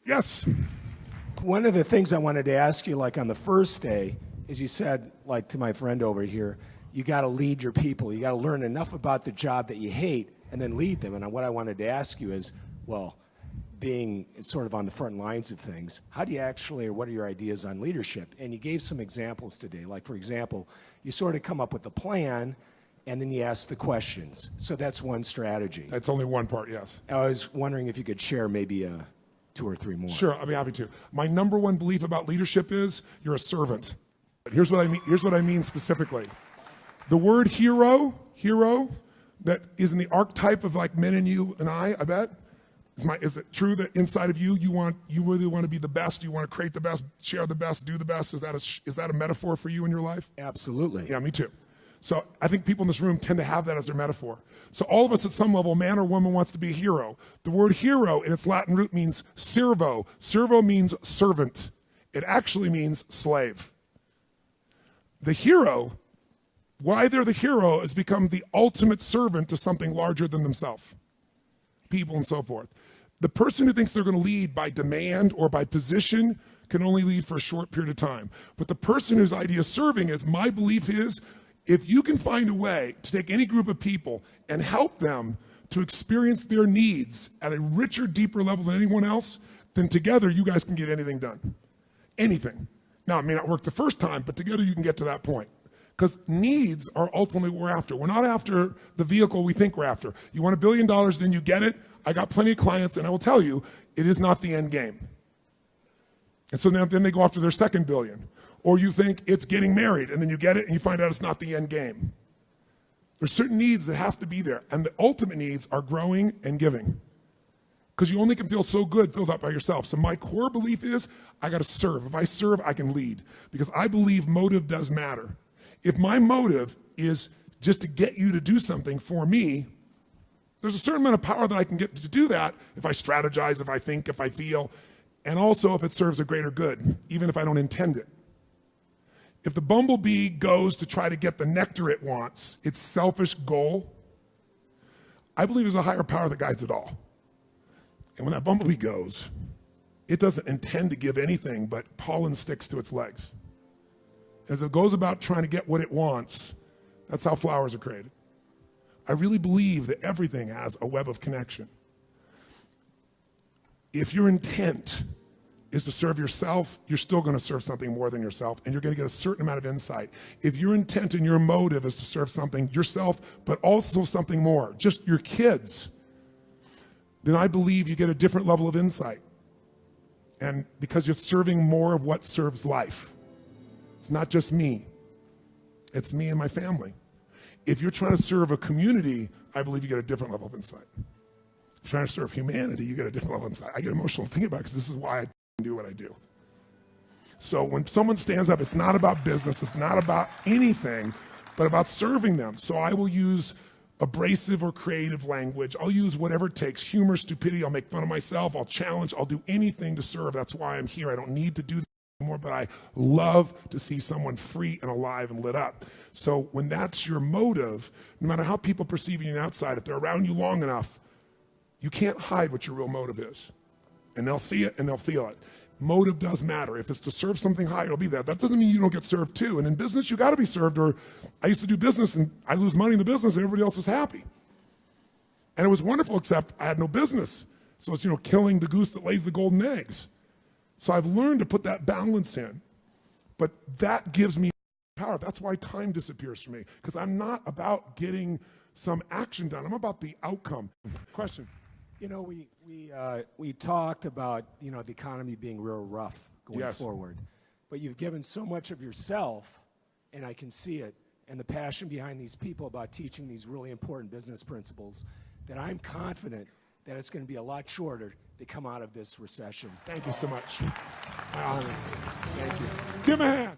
Yes. One of the things I wanted to ask you, like on the first day, is you said, like to my friend over here, you got to lead your people. You got to learn enough about the job that you hate and then lead them. And what I wanted to ask you is, well, being sort of on the front lines of things, how do you actually, or what are your ideas on leadership? And you gave some examples today. Like, for example, you sort of come up with a plan and then you ask the questions. So that's one strategy. That's only one part, yes. I was wondering if you could share maybe 2 or 3 more. Sure, I'll be happy to. My number one belief about leadership is you're a servant. Here's what I mean. Here's what I mean specifically. The word hero, that is in the archetype of like men and you and I bet. Is it true that inside of you, you really want to be the best? You want to create the best, share the best, do the best? Is that a metaphor for you in your life? Absolutely. Yeah, me too. So I think people in this room tend to have that as their metaphor. So all of us at some level, man or woman, wants to be a hero. The word hero in its Latin root means servo. Servo means servant. It actually means slave. The hero, why they're the hero, is become the ultimate servant to something larger than themselves, people and so forth. The person who thinks they're going to lead by demand or by position can only lead for a short period of time. But the person whose idea of serving is, my belief is, if you can find a way to take any group of people and help them to experience their needs at a richer, deeper level than anyone else, then together you guys can get anything done. Anything. Now, it may not work the first time, but together you can get to that point. Because needs are ultimately what we're after. We're not after the vehicle we think we're after. You want $1 billion, then you get it. I got plenty of clients, and I will tell you, it is not the end game. And so then they go after their second billion. Or you think it's getting married, and then you get it, and you find out it's not the end game. There's certain needs that have to be there, and the ultimate needs are growing and giving. Because you only can feel so good filled up by yourself. So my core belief is, I got to serve. If I serve, I can lead. Because I believe motive does matter. If my motive is just to get you to do something for me, there's a certain amount of power that I can get to do that if I strategize, if I think, if I feel, and also if it serves a greater good, even if I don't intend it. If the bumblebee goes to try to get the nectar it wants, its selfish goal, I believe there's a higher power that guides it all. And when that bumblebee goes, it doesn't intend to give anything but pollen sticks to its legs. As it goes about trying to get what it wants, that's how flowers are created. I really believe that everything has a web of connection. If your intent is to serve yourself, you're still going to serve something more than yourself, and you're going to get a certain amount of insight. If your intent and your motive is to serve something, yourself, but also something more, just your kids, then I believe you get a different level of insight. And because you're serving more of what serves life. It's not just me. It's me and my family. If you're trying to serve a community, I believe you get a different level of insight. If you're trying to serve humanity, you get a different level of insight. I get emotional thinking about it because this is why I do what I do. So when someone stands up, it's not about business, it's not about anything, but about serving them. So I will use abrasive or creative language. I'll use whatever it takes, humor, stupidity. I'll make fun of myself. I'll challenge. I'll do anything to serve. That's why I'm here. I don't need to do more, but I love to see someone free and alive and lit up. So when that's your motive, no matter how people perceive you on the outside, if they're around you long enough, you can't hide what your real motive is. And they'll see it and they'll feel it. Motive does matter. If it's to serve something higher, it'll be that. That doesn't mean you don't get served too. And in business, you got to be served. Or I used to do business and I lose money in the business and everybody else was happy. And it was wonderful, except I had no business. So it's, killing the goose that lays the golden eggs. So I've learned to put that balance in, but that gives me power. That's why time disappears for me, because I'm not about getting some action done. I'm about the outcome. Question. We talked about, the economy being real rough going forward, but you've given so much of yourself, and I can see it, and the passion behind these people about teaching these really important business principles, that I'm confident that it's going to be a lot shorter to come out of this recession. Thank you so much. My honor. Thank you. Give him a hand.